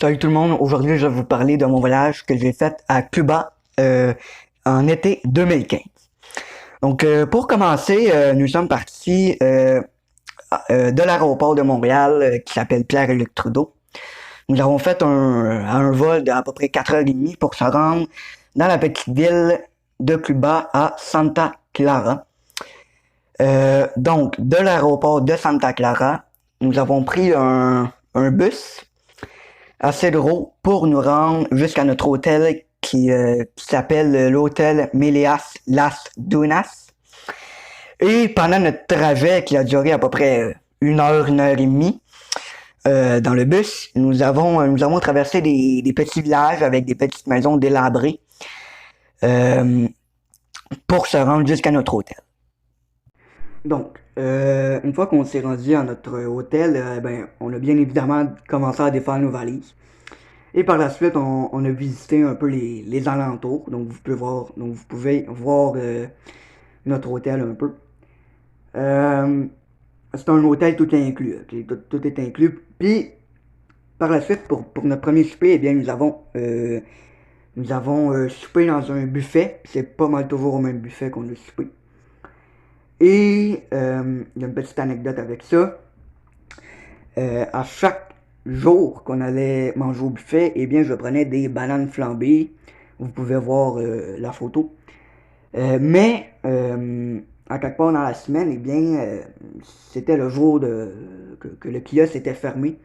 Salut tout le monde, aujourd'hui je vais vous parler de mon voyage que j'ai fait à Cuba en été 2015. Donc pour commencer, nous sommes partis de l'aéroport de Montréal qui s'appelle Pierre-Éliott Trudeau. Nous avons fait un vol d'à peu près 4h30 pour se rendre dans la petite ville de Cuba à Santa Clara. Donc de l'aéroport de Santa Clara, nous avons pris un bus assez gros pour nous rendre jusqu'à notre hôtel qui s'appelle l'hôtel Melias Las Dunas. Et pendant notre trajet qui a duré à peu près 1 heure et demie dans le bus, nous avons traversé des petits villages avec des petites maisons délabrées pour se rendre jusqu'à notre hôtel. Donc, une fois qu'on s'est rendu à notre hôtel, on a bien évidemment commencé à défaire nos valises. Et par la suite, on a visité un peu les alentours. Donc, vous pouvez voir notre hôtel un peu. C'est un hôtel tout inclus. Okay? Tout est inclus. Puis, par la suite, pour notre premier souper, eh bien, nous avons soupé dans un buffet. C'est pas mal toujours au même buffet qu'on a soupé. Et il y a une petite anecdote avec ça. À chaque jour qu'on allait manger au buffet, eh bien, je prenais des bananes flambées. Vous pouvez voir la photo. Mais à quelque part dans la semaine, eh bien, c'était le jour que le kiosque était fermé.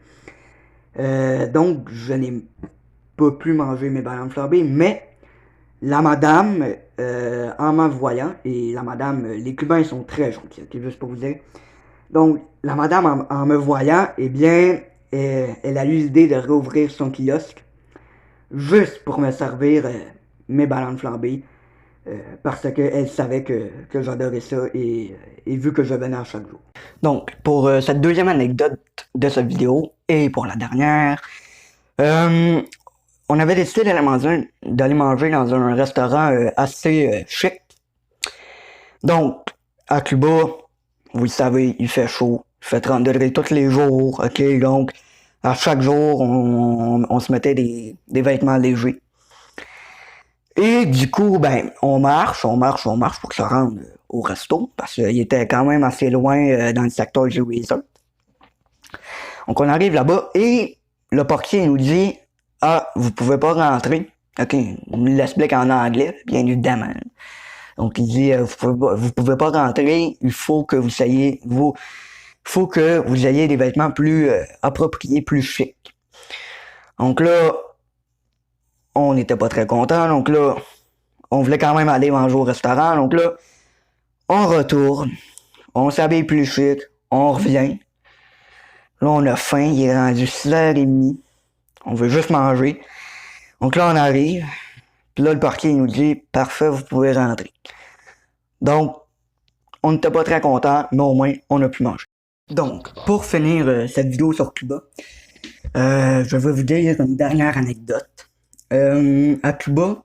Donc, je n'ai pas pu manger mes bananes flambées, mais la madame, en m'envoyant, et la madame, les Cubains sont très gentils, okay, juste pour vous dire. Donc, la madame, en me voyant, eh bien, elle a eu l'idée de rouvrir son kiosque, juste pour me servir mes bananes flambées, parce qu'elle savait que j'adorais ça, et vu que je venais à chaque jour. Donc, pour cette deuxième anecdote de cette vidéo, et pour la dernière, on avait décidé d'aller manger dans un restaurant assez chic. Donc, à Cuba, vous le savez, il fait chaud, il fait 30 degrés tous les jours, ok? Donc, à chaque jour, on se mettait des vêtements légers. Et du coup, ben, on marche pour se rendre au resto, parce qu'il était quand même assez loin dans le secteur du resort. Donc, on arrive là-bas et le portier nous dit « Ah, vous pouvez pas rentrer. » Ok, il nous l'explique en anglais, bien évidemment. Donc, il dit vous pouvez pas rentrer, il faut que vous ayez des vêtements plus appropriés, plus chics. Donc là, on n'était pas très contents, donc là, on voulait quand même aller manger au restaurant, donc là, on retourne, on s'habille plus chic, on revient. Là, on a faim, il est rendu 6h30, on veut juste manger. Donc là, on arrive, puis là, le portier nous dit « Parfait, vous pouvez rentrer. » Donc, on n'était pas très contents, mais au moins, on a pu manger. Donc, pour finir cette vidéo sur Cuba, je vais vous dire une dernière anecdote. À Cuba,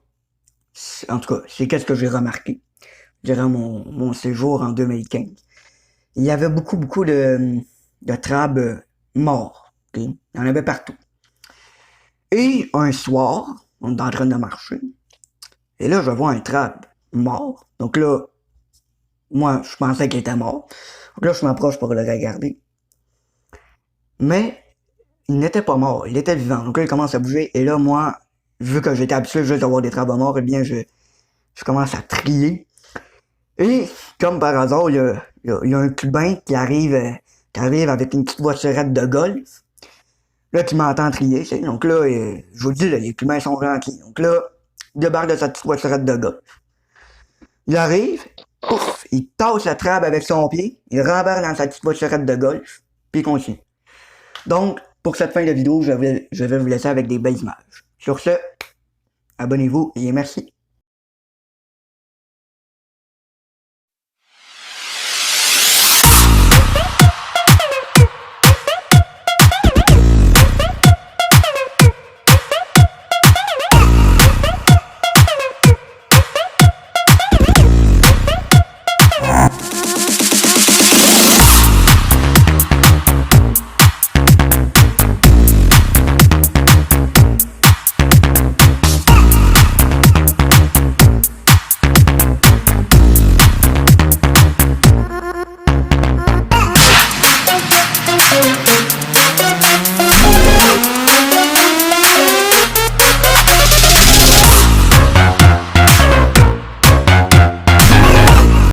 en tout cas, c'est qu'est-ce que j'ai remarqué durant mon séjour en 2015. Il y avait beaucoup de crabes morts. Okay? Il y en avait partout. Et un soir, on est en train de marcher, et là, je vois un crabe mort. Donc là, moi, je pensais qu'il était mort. Donc là, je m'approche pour le regarder. Mais il n'était pas mort, il était vivant. Donc là, il commence à bouger. Et là, moi, vu que j'étais habitué juste d'avoir des crabes morts, eh bien, je commence à trier. Et, comme par hasard, il y a un Cubain qui arrive avec une petite voiturette de golf. Là, qui m'entend trier. Donc là, je vous le dis, là, les Cubains sont gentils. Donc là, il débarque de sa petite voiturette de golf. Il arrive, pouf, il tasse la crabe avec son pied, il rembarque dans sa petite voiturette de golf, puis il continue. Donc, pour cette fin de vidéo, je vais vous laisser avec des belles images. Sur ce, abonnez-vous et merci.